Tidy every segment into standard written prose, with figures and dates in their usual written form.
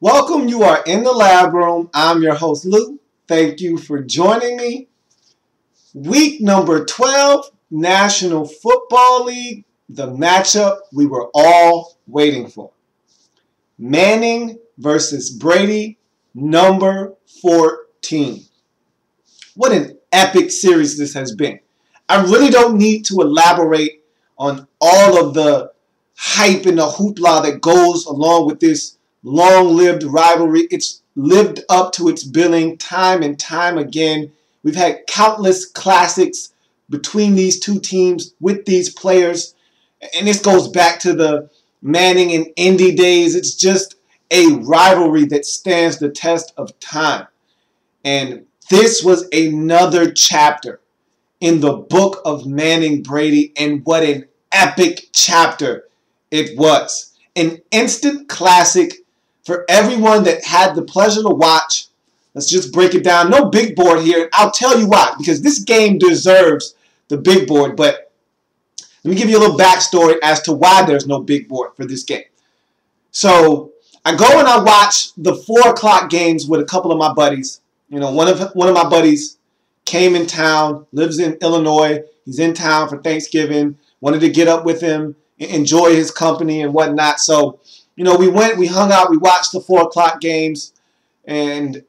Welcome, you are in the lab room. I'm your host, Lou. Thank you for joining me. Week number 12, National Football League, the matchup we were all waiting for. Manning versus Brady, number 14. What an epic series this has been. I really don't need to elaborate on all of the hype and the hoopla that goes along with this long-lived rivalry. It's lived up to its billing time and time again. We've had countless classics between these two teams with these players. And this goes back to the Manning and Indy days. It's just a rivalry that stands the test of time. And this was another chapter in the book of Manning Brady, and what an epic chapter it was. An instant classic for everyone that had the pleasure to watch. Let's just break it down. No big board here. I'll tell you why, because this game deserves the big board. But let me give you a little backstory as to why there's no big board for this game. So I go and I watch the 4 o'clock games with a couple of my buddies. You know, one of my buddies came in town, lives in Illinois. He's in town for Thanksgiving. Wanted to get up with him, enjoy his company and whatnot. So, you know, we hung out, we watched the 4 o'clock games, and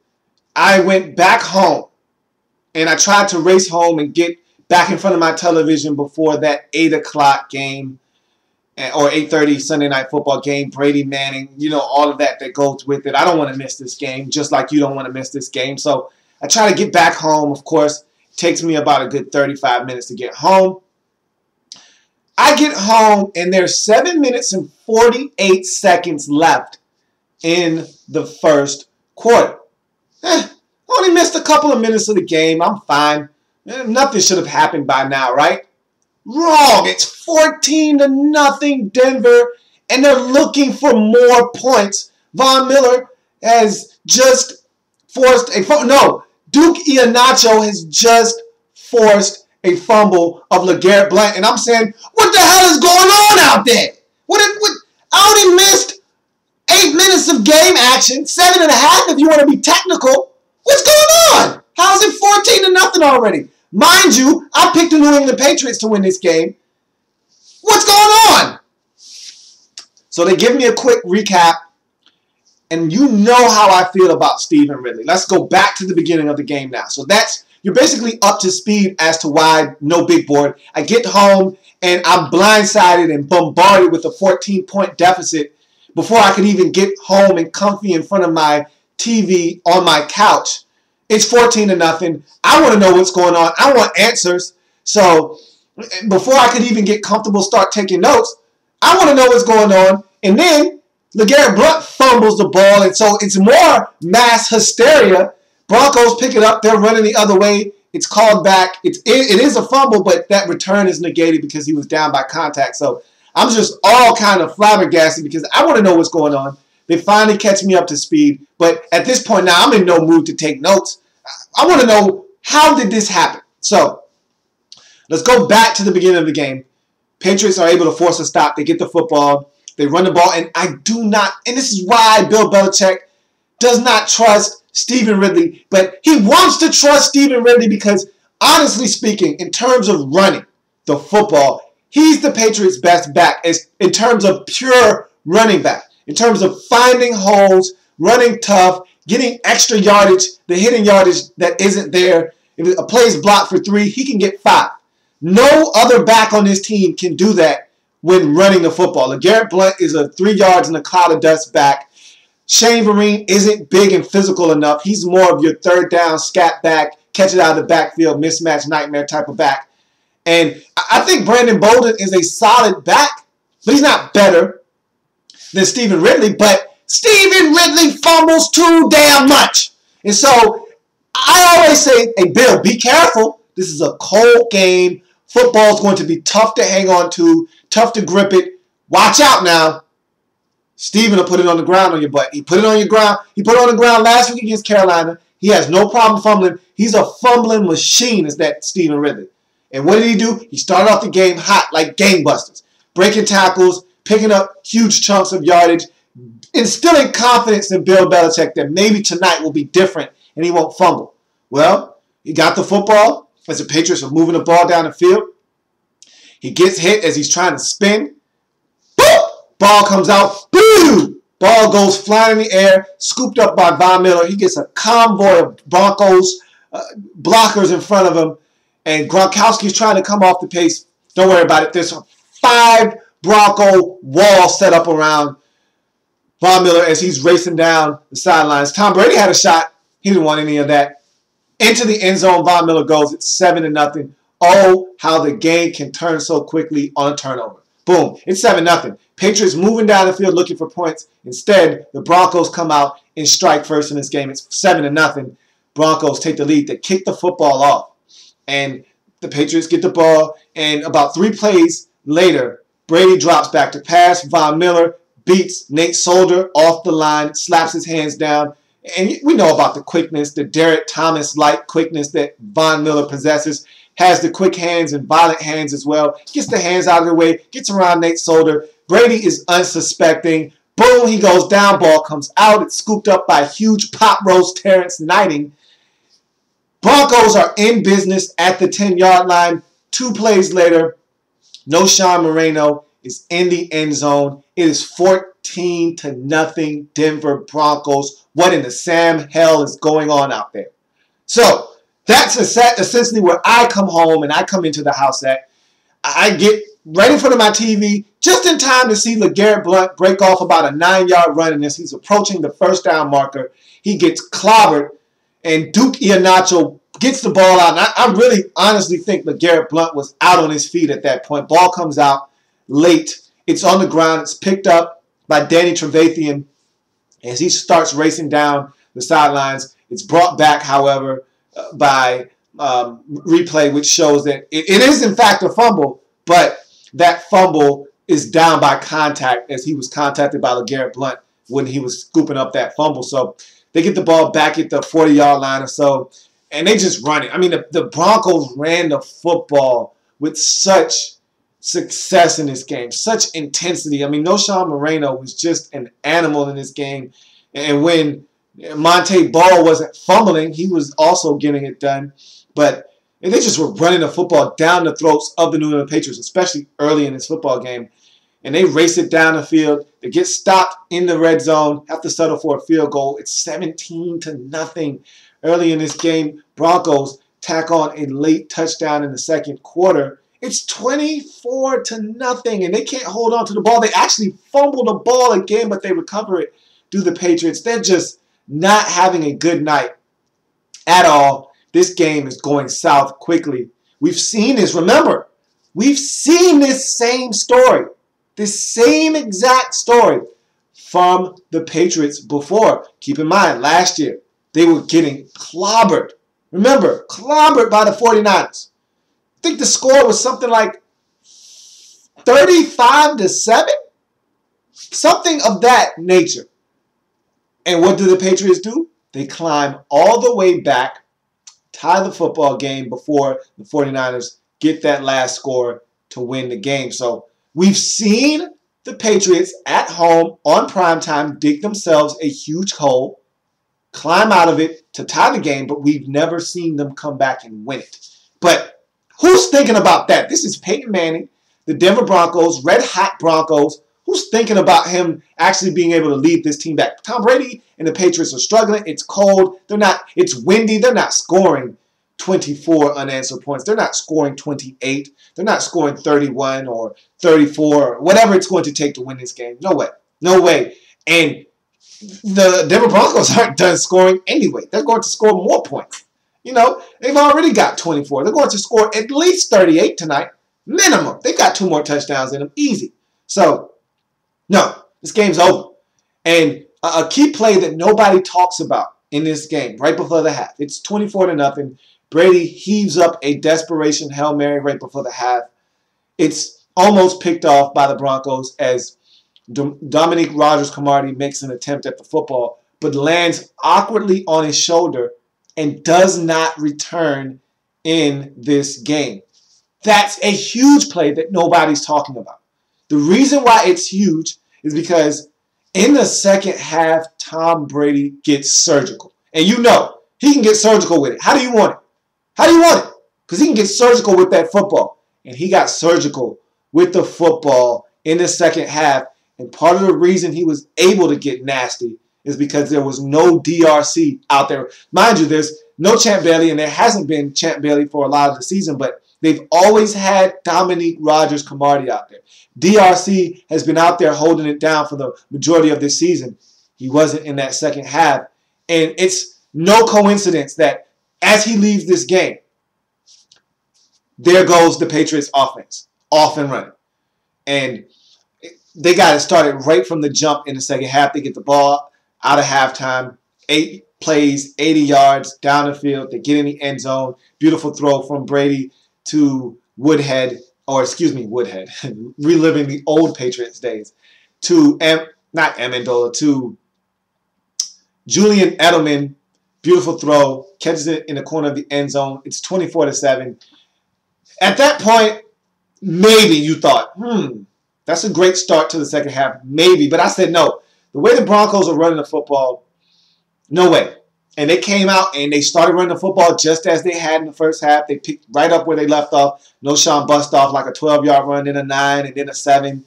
I went back home. And I tried to race home and get back in front of my television before that 8 o'clock game or 8:30 Sunday Night Football game, Brady Manning, you know, all of that goes with it. I don't want to miss this game, just like you don't want to miss this game. So I try to get back home. Of course, it takes me about a good 35 minutes to get home. I get home, and there's 7 minutes and 48 seconds left in the first quarter. Only missed a couple of minutes of the game. I'm fine. Nothing should have happened by now, right? Wrong. It's 14-0 Denver, and they're looking for more points. Von Miller has just forced a no. Duke Iheanacho has just forced a fumble of LeGarrette Blount, and I'm saying, what the hell is going on out there? I only missed 8 minutes of game action, 7.5 if you want to be technical. What's going on? How is it 14-0 already? Mind you, I picked the New England Patriots to win this game. What's going on? So they give me a quick recap, and you know how I feel about Stevan Ridley. Let's go back to the beginning of the game now. So you're basically up to speed as to why no big board. I get home, and I'm blindsided and bombarded with a 14-point deficit before I could even get home and comfy in front of my TV on my couch. It's 14-0. I want to know what's going on. I want answers. So before I could even get comfortable, start taking notes, I want to know what's going on. And then LeGarrette Blount fumbles the ball, and so it's more mass hysteria. Broncos pick it up. They're running the other way. It's called back. It is a fumble, but that return is negated because he was down by contact. So I'm just all kind of flabbergasted because I want to know what's going on. They finally catch me up to speed. But at this point now, I'm in no mood to take notes. I want to know, how did this happen? So let's go back to the beginning of the game. Patriots are able to force a stop. They get the football. They run the ball. And I do not, and this is why Bill Belichick does not trust Stevan Ridley. But he wants to trust Stevan Ridley because, honestly speaking, in terms of running the football, he's the Patriots' best back in terms of pure running back. In terms of finding holes, running tough, getting extra yardage, the hidden yardage that isn't there. If a play is blocked for 3, he can get 5. No other back on this team can do that when running the football. LeGarrette Blount is a 3 yards in a cloud of dust back. Shane Vereen isn't big and physical enough. He's more of your third down, scat back, catch it out of the backfield, mismatch nightmare type of back. And I think Brandon Bolden is a solid back, but he's not better than Stevan Ridley. But Stevan Ridley fumbles too damn much. And so I always say, hey, Bill, be careful. This is a cold game. Football is going to be tough to hang on to, tough to grip it. Watch out now. Stevan will put it on the ground on your butt. He put it on your ground. He put it on the ground last week against Carolina. He has no problem fumbling. He's a fumbling machine, is that Stevan Ridley. And what did he do? He started off the game hot like gangbusters, breaking tackles, picking up huge chunks of yardage, instilling confidence in Bill Belichick that maybe tonight will be different and he won't fumble. Well, he got the football as the Patriots are moving the ball down the field. He gets hit as he's trying to spin. Boom! Ball comes out. Boom! Ball goes flying in the air, scooped up by Von Miller. He gets a convoy of Broncos blockers in front of him, and Gronkowski's trying to come off the pace. Don't worry about it. There's 5 Bronco walls set up around Von Miller as he's racing down the sidelines. Tom Brady had a shot. He didn't want any of that. Into the end zone, Von Miller goes. It's 7-0. Oh, how the game can turn so quickly on a turnover. Boom. It's 7-0. Patriots moving down the field looking for points. Instead, the Broncos come out and strike first in this game. It's 7-0. Broncos take the lead. They kick the football off. And the Patriots get the ball. And about 3 plays later, Brady drops back to pass. Von Miller beats Nate Solder off the line, slaps his hands down. And we know about the quickness, the Derek Thomas-like quickness that Von Miller possesses. Has the quick hands and violent hands as well. Gets the hands out of the way. Gets around Nate Solder. Brady is unsuspecting. Boom, he goes down. Ball comes out. It's scooped up by huge pop roast Terrence Knighting. Broncos are in business at the 10-yard line. 2 plays later, Noshawn Moreno is in the end zone. It is 14-0 Denver Broncos. What in the Sam hell is going on out there? So that's essentially where I come home and I come into the house at. I get right in front of my TV just in time to see LeGarrette Blount break off about a 9-yard run, and as he's approaching the first down marker, he gets clobbered, and Duke Iheanacho gets the ball out. And I really honestly think LeGarrette Blount was out on his feet at that point. Ball comes out late. It's on the ground. It's picked up by Danny Trevathan as he starts racing down the sidelines. It's brought back, however, by replay, which shows that it is in fact a fumble, but that fumble is down by contact as he was contacted by LeGarrette Blount when he was scooping up that fumble. So they get the ball back at the 40-yard line or so, and they just run it. I mean, the Broncos ran the football with such success in this game, such intensity. I mean, Noshawn Moreno was just an animal in this game, and when Monte Ball wasn't fumbling, he was also getting it done. But they just were running the football down the throats of the New England Patriots, especially early in this football game. And they race it down the field. They get stopped in the red zone, have to settle for a field goal. It's 17-0 early in this game. Broncos tack on a late touchdown in the second quarter. It's 24-0, and they can't hold on to the ball. They actually fumble the ball again, but they recover it through the Patriots. They're just not having a good night at all. This game is going south quickly. We've seen this. Remember, we've seen this same story, this same exact story from the Patriots before. Keep in mind, last year, they were getting clobbered. Remember, clobbered by the 49ers. I think the score was something like 35-7, something of that nature. And what do the Patriots do? They climb all the way back, tie the football game before the 49ers get that last score to win the game. So we've seen the Patriots at home on primetime dig themselves a huge hole, climb out of it to tie the game, but we've never seen them come back and win it. But who's thinking about that? This is Peyton Manning, the Denver Broncos, red-hot Broncos. Who's thinking about him actually being able to lead this team back? Tom Brady and the Patriots are struggling. It's cold. It's windy. They're not scoring 24 unanswered points. They're not scoring 28. They're not scoring 31 or 34 or whatever it's going to take to win this game. No way. No way. And the Denver Broncos aren't done scoring anyway. They're going to score more points. You know, they've already got 24. They're going to score at least 38 tonight. Minimum. They've got 2 more touchdowns in them. Easy. So, no, this game's over. And a key play that nobody talks about in this game, right before the half. It's 24-0. Brady heaves up a desperation Hail Mary right before the half. It's almost picked off by the Broncos as Dominique Rodgers-Cromartie makes an attempt at the football, but lands awkwardly on his shoulder and does not return in this game. That's a huge play that nobody's talking about. The reason why it's huge is because In the second half, Tom Brady gets surgical. And you know, he can get surgical with it. How do you want it? How do you want it? Because he can get surgical with that football. And he got surgical with the football in the second half. And part of the reason he was able to get nasty is because there was no DRC out there. Mind you, there's no Champ Bailey, and there hasn't been Champ Bailey for a lot of the season, but they've always had Dominique Rodgers-Cromartie out there. DRC has been out there holding it down for the majority of this season. He wasn't in that second half. And it's no coincidence that as he leaves this game, there goes the Patriots offense, off and running. And they got it started right from the jump in the second half. They get the ball out of halftime, 8 plays, 80 yards down the field. They get in the end zone. Beautiful throw from Brady to Woodhead, reliving the old Patriots days, to not Amendola, to Julian Edelman. Beautiful throw, catches it in the corner of the end zone. It's 24-7. At that point, maybe you thought, that's a great start to the second half, maybe. But I said no. The way the Broncos are running the football, no way. And they came out and they started running the football just as they had in the first half. They picked right up where they left off. No Sean bust off like a 12-yard run, then a 9, and then a 7.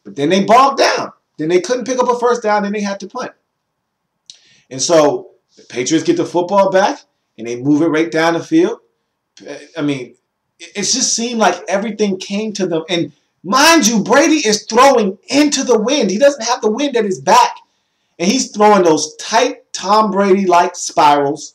But then they bogged down. Then they couldn't pick up a first down, and they had to punt. And so the Patriots get the football back, and they move it right down the field. I mean, it just seemed like everything came to them. And mind you, Brady is throwing into the wind. He doesn't have the wind at his back. And he's throwing those tight Tom Brady-like spirals.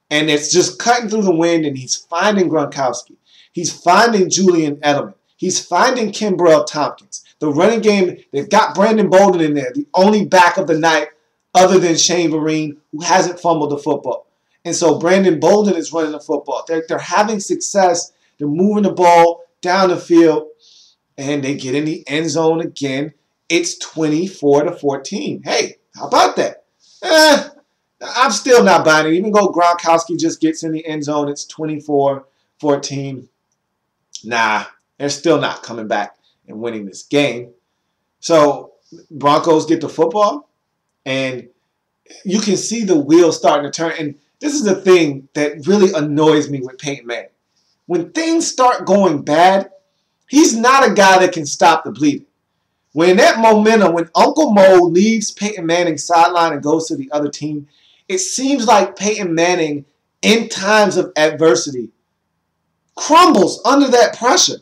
And it's just cutting through the wind. And he's finding Gronkowski. He's finding Julian Edelman. He's finding Kimbrell Tompkins. The running game, they've got Brandon Bolden in there. The only back of the night other than Shane Vereen, who hasn't fumbled the football. And so Brandon Bolden is running the football. They're having success. They're moving the ball down the field. And they get in the end zone again. It's 24-14. Hey, how about that? I'm still not buying it. Even though Gronkowski just gets in the end zone, it's 24-14. Nah, they're still not coming back and winning this game. So Broncos get the football, and you can see the wheels starting to turn. And this is the thing that really annoys me with Peyton Manning. When things start going bad, he's not a guy that can stop the bleeding. When that momentum, when Uncle Mo leaves Peyton Manning's sideline and goes to the other team, it seems like Peyton Manning, in times of adversity, crumbles under that pressure.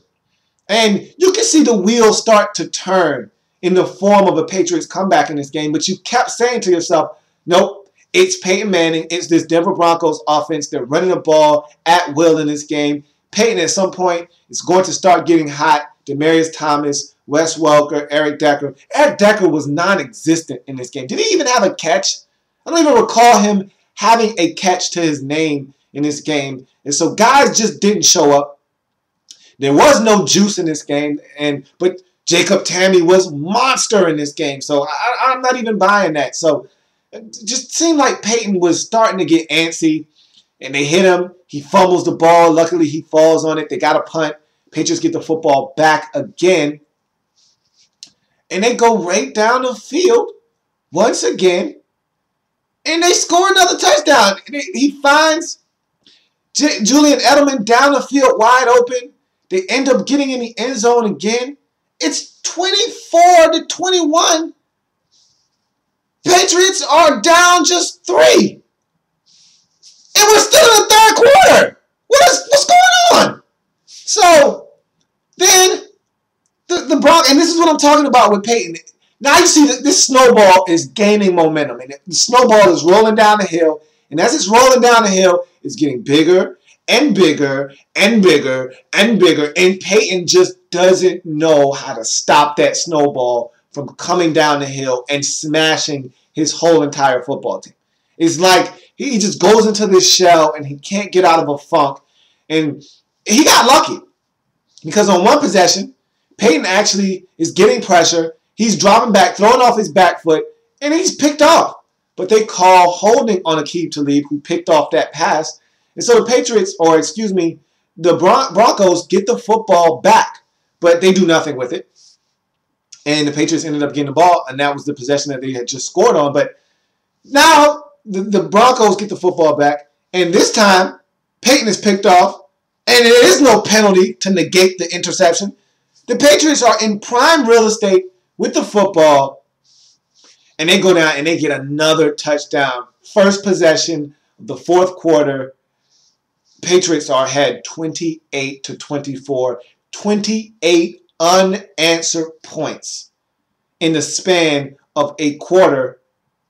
And you can see the wheels start to turn in the form of a Patriots comeback in this game, but you kept saying to yourself, nope, it's Peyton Manning, it's this Denver Broncos offense. They're running the ball at will in this game. Peyton at some point is going to start getting hot. Demaryius Thomas, Wes Welker, Eric Decker. Eric Decker was non-existent in this game. Did he even have a catch? I don't even recall him having a catch to his name in this game. And so guys just didn't show up. There was no juice in this game, but Jacob Tamme was monster in this game. So I'm not even buying that. So it just seemed like Peyton was starting to get antsy. And they hit him. He fumbles the ball. Luckily, he falls on it. They got a punt. Patriots get the football back again. And they go right down the field once again. And they score another touchdown. He finds Julian Edelman down the field wide open. They end up getting in the end zone again. It's 24-21. Patriots are down just 3. And we're still in the third quarter. What's going on? So then the Broncos, and this is what I'm talking about with Peyton. Now you see that this snowball is gaining momentum, and the snowball is rolling down the hill. And as it's rolling down the hill, it's getting bigger and bigger and bigger and bigger. And Peyton just doesn't know how to stop that snowball from coming down the hill and smashing his whole entire football team. It's like he just goes into this shell and he can't get out of a funk. And he got lucky because on one possession, Peyton actually is getting pressure. He's dropping back, throwing off his back foot, and he's picked off. But they call holding on Aqib Talib, who picked off that pass. And so the Patriots, the Broncos get the football back, but they do nothing with it. And the Patriots ended up getting the ball, and that was the possession that they had just scored on. But now the Broncos get the football back, and this time Peyton is picked off, and there is no penalty to negate the interception. The Patriots are in prime real estate with the football, and they go down and they get another touchdown. First possession of the fourth quarter. Patriots are ahead 28-24. 28 unanswered points in the span of a quarter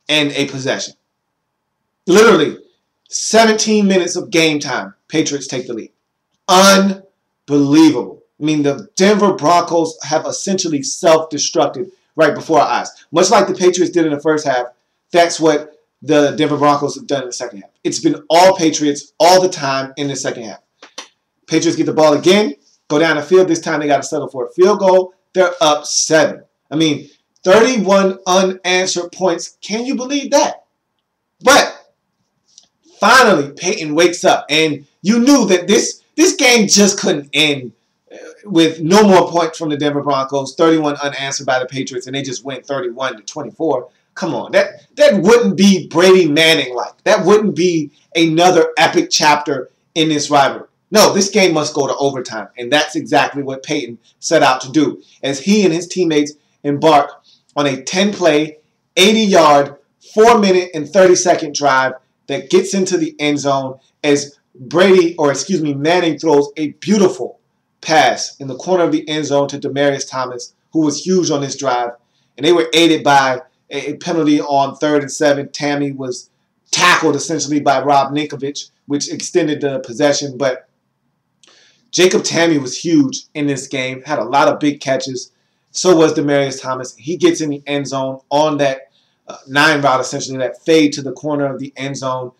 and a possession. Literally, 17 minutes of game time. Patriots take the lead. Unbelievable. I mean, the Denver Broncos have essentially self-destructed right before our eyes. Much like the Patriots did in the first half, that's what the Denver Broncos have done in the second half. It's been all Patriots all the time in the second half. Patriots get the ball again, go down the field. This time they got to settle for a field goal. They're up 7. I mean, 31 unanswered points. Can you believe that? But finally, Peyton wakes up, and you knew that this game just couldn't end with no more points from the Denver Broncos, 31 unanswered by the Patriots, and they just went 31-24. Come on, that wouldn't be Brady Manning-like. That wouldn't be another epic chapter in this rivalry. No, this game must go to overtime, and that's exactly what Peyton set out to do as he and his teammates embark on a 10-play, 80-yard, 4-minute, and 30-second drive that gets into the end zone as Manning throws a beautiful pass in the corner of the end zone to Demaryius Thomas, who was huge on this drive, and they were aided by a penalty on 3rd and 7. Tammy was tackled essentially by Rob Ninkovich, which extended the possession, but Jacob Tammy was huge in this game, had a lot of big catches. So was Demaryius Thomas. He gets in the end zone on that 9 route, essentially, that fade to the corner of the end zone.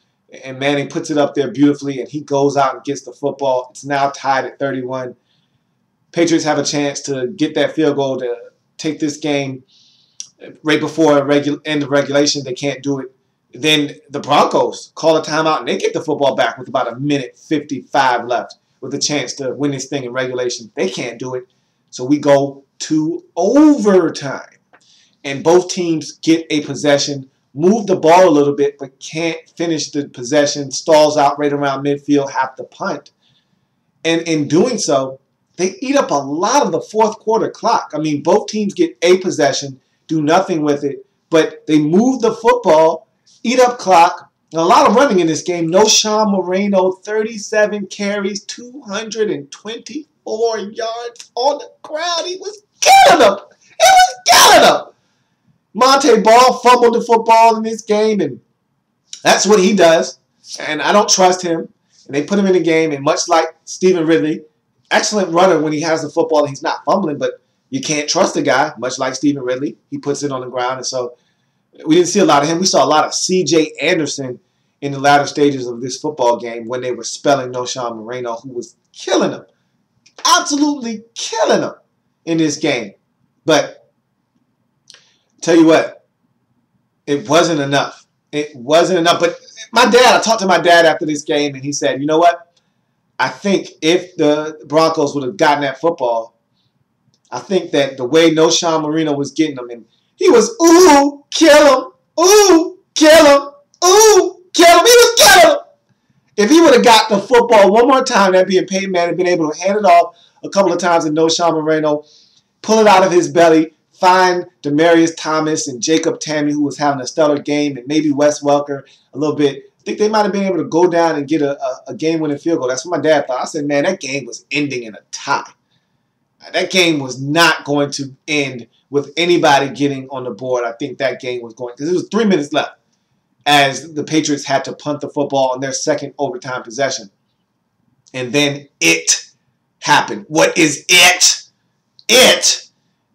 And Manning puts it up there beautifully, and he goes out and gets the football. It's now tied at 31. Patriots have a chance to get that field goal to take this game right before end of regulation. They can't do it. Then the Broncos call a timeout, and they get the football back with about 1:55 left with a chance to win this thing in regulation. They can't do it. So we go to overtime. And both teams get a possession, move the ball a little bit, but can't finish the possession, stalls out right around midfield, have to punt. And in doing so, they eat up a lot of the fourth quarter clock. I mean, both teams get a possession, do nothing with it, but they move the football, eat up clock. And a lot of running in this game. No Sean Moreno, 37 carries, 224 yards on the ground. He was killing them. He was killing them. Monte Ball fumbled the football in this game, and that's what he does. And I don't trust him. And they put him in the game, and much like Stephen Ridley, excellent runner when he has the football and he's not fumbling, but you can't trust the guy, much like Stephen Ridley. He puts it on the ground, and so we didn't see a lot of him. We saw a lot of C.J. Anderson in the latter stages of this football game when they were spelling No Sean Moreno, who was killing them, absolutely killing them in this game. But tell you what, it wasn't enough. It wasn't enough. But I talked to my dad after this game, and he said, you know what? I think if the Broncos would have gotten that football, I think that the way No Sean Moreno was getting them, and he was, ooh, kill him, ooh, kill him, ooh, kill him. He was killing him. If he would have got the football one more time, that being Peyton Manning, been able to hand it off a couple of times and No Sean Moreno, pull it out of his belly, find Demaryius Thomas and Jacob Tammy, who was having a stellar game, and maybe Wes Welker a little bit. I think they might have been able to go down and get a game-winning field goal. That's what my dad thought. I said, man, that game was ending in a tie. That game was not going to end with anybody getting on the board. I think that game was going, because it was 3 minutes left as the Patriots had to punt the football on their second overtime possession. And then it happened. What is it? It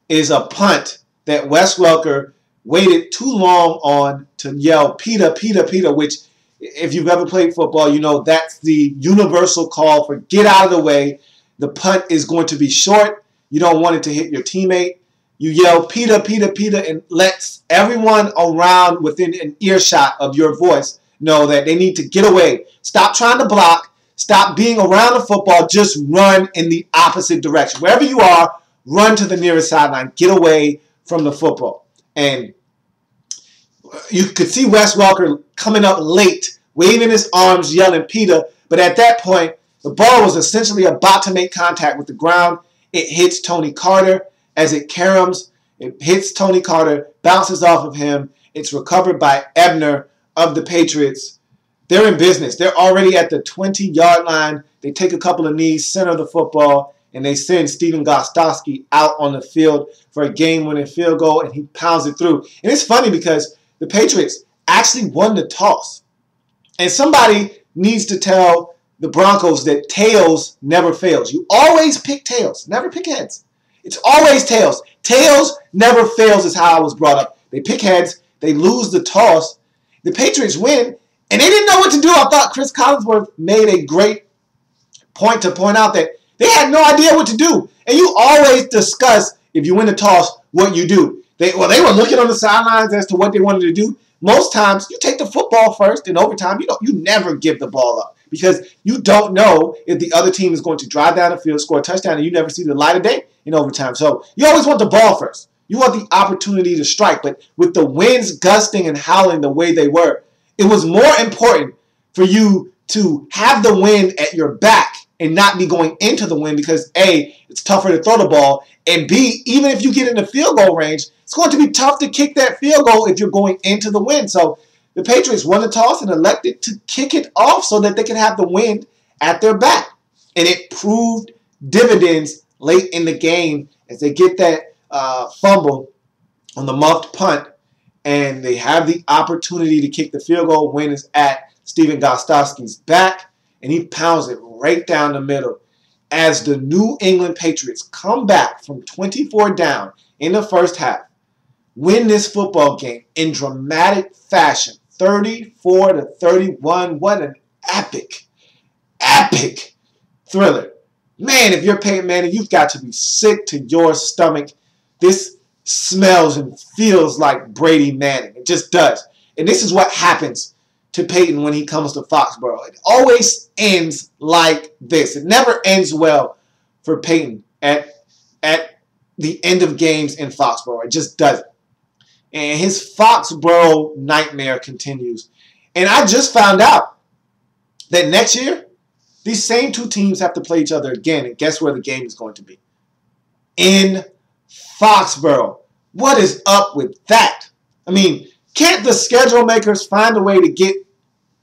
is a punt that Wes Welker waited too long on to yell, Peter, Peter, Peter, which if you've ever played football, you know that's the universal call for get out of the way. The punt is going to be short. You don't want it to hit your teammate. You yell, Peter, Peter, Peter, and lets everyone around within an earshot of your voice know that they need to get away. Stop trying to block. Stop being around the football. Just run in the opposite direction. Wherever you are, run to the nearest sideline. Get away from the football. And you could see Wes Welker coming up late, waving his arms, yelling Peter. But at that point, the ball was essentially about to make contact with the ground. It hits Tony Carter. As it caroms, it hits Tony Carter, bounces off of him. It's recovered by Ebner of the Patriots. They're in business. They're already at the 20-yard line. They take a couple of knees, center the football, and they send Stephen Gostkowski out on the field for a game-winning field goal, and he pounds it through. And it's funny because the Patriots actually won the toss. And somebody needs to tell the Broncos that tails never fails. You always pick tails, never pick heads. It's always tails. Tails never fails is how I was brought up. They pick heads. They lose the toss. The Patriots win, and they didn't know what to do. I thought Chris Collinsworth made a great point to point out that they had no idea what to do. And you always discuss, if you win the toss, what you do. They were looking on the sidelines as to what they wanted to do. Most times, you take the football first in overtime. You never give the ball up because you don't know if the other team is going to drive down the field, score a touchdown, and you never see the light of day in overtime. So you always want the ball first. You want the opportunity to strike. But with the winds gusting and howling the way they were, it was more important for you to have the wind at your back and not be going into the wind because, A, it's tougher to throw the ball, and B, even if you get in the field goal range, it's going to be tough to kick that field goal if you're going into the wind. So the Patriots won the toss and elected to kick it off so that they could have the wind at their back. And it proved dividends late in the game as they get that fumble on the muffed punt, and they have the opportunity to kick the field goal. Win is at Stephen Gostkowski's back, and he pounds it right down the middle as the New England Patriots come back from 24 down in the first half, win this football game in dramatic fashion, 34-31. What an epic thriller. Man, if you're Peyton Manning, you've got to be sick to your stomach. This smells and feels like Brady Manning. It just does. And this is what happens to Peyton when he comes to Foxborough. It always ends like this. It never ends well for Peyton at the end of games in Foxborough. It just doesn't. And his Foxborough nightmare continues. And I just found out that next year, these same two teams have to play each other again. And guess where the game is going to be? In Foxborough. What is up with that? I mean, can't the schedule makers find a way to get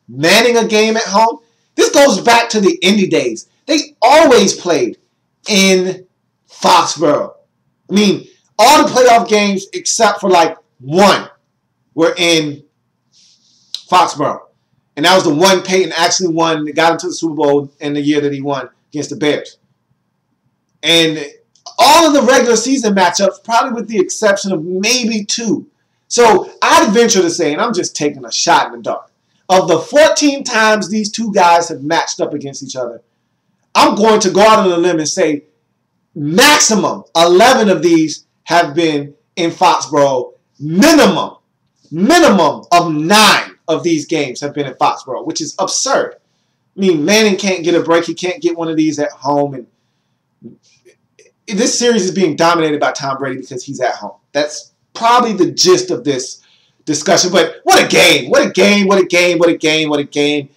Manning a game at home? This goes back to the Indy days. They always played in Foxborough. I mean, all the playoff games except for like one were in Foxborough. And that was the one Peyton actually won that got him to the Super Bowl in the year that he won against the Bears. And all of the regular season matchups, probably with the exception of maybe two. So I'd venture to say, and I'm just taking a shot in the dark, of the 14 times these two guys have matched up against each other, I'm going to go out on a limb and say maximum 11 of these have been in Foxborough. Minimum of 9 of these games have been in Foxborough, which is absurd. I mean, Manning can't get a break. He can't get one of these at home. And this series is being dominated by Tom Brady because he's at home. That's probably the gist of this discussion. But what a game. What a game. What a game. What a game. What a game.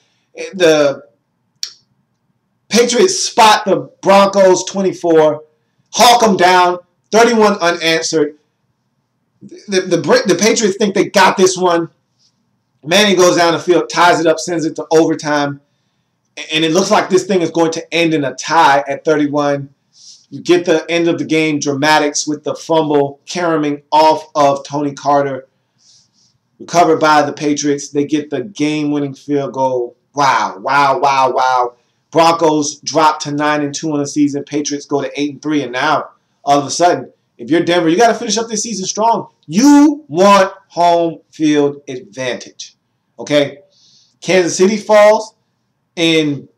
The Patriots spot the Broncos 24, hawk them down, 31 unanswered. The Patriots think they got this one. Manning goes down the field, ties it up, sends it to overtime. And it looks like this thing is going to end in a tie at 31. You get the end of the game dramatics with the fumble caroming off of Tony Carter. Recovered by the Patriots. They get the game-winning field goal. Wow, wow, wow, wow. Broncos drop to 9-2 on the season. Patriots go to 8-3. And now, all of a sudden, if you're Denver, you got to finish up this season strong. You want home field advantage. Okay? Kansas City falls in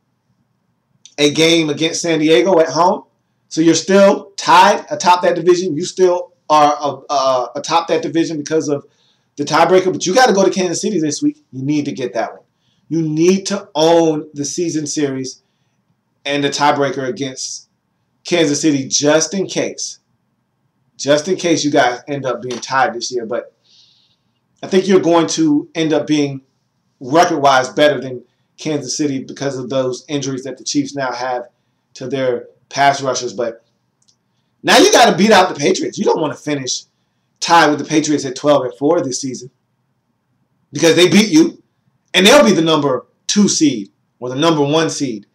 a game against San Diego at home. So you're still tied atop that division. You still are atop that division because of the tiebreaker. But you got to go to Kansas City this week. You need to get that one. You need to own the season series and the tiebreaker against Kansas City just in case. just in case you guys end up being tied this year. But I think you're going to end up being record-wise better than Kansas City because of those injuries that the Chiefs now have to their pass rushers. But now you got to beat out the Patriots. You don't want to finish tied with the Patriots at 12-4 this season because they beat you, and they'll be the number 2 seed or the number 1 seed.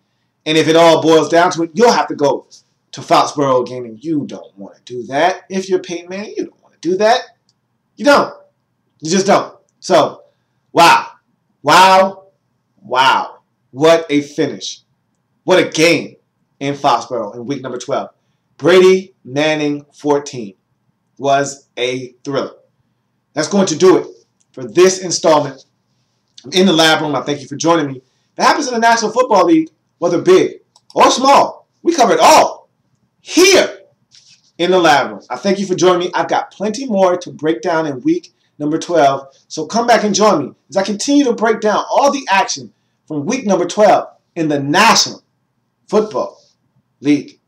And if it all boils down to it, you'll have to go to Foxborough again, and you don't want to do that. If you're Peyton Manning, you don't want to do that. You don't. You just don't. So, wow. Wow. Wow. What a finish. What a game in Foxborough in week number 12. Brady Manning 14 was a thriller. That's going to do it for this installment in the lab room. I thank you for joining me. If it happens in the National Football League, whether big or small, we cover it all here in the lab room. I thank you for joining me. I've got plenty more to break down in week number 12. So come back and join me as I continue to break down all the action from week number 12 in the National Football League.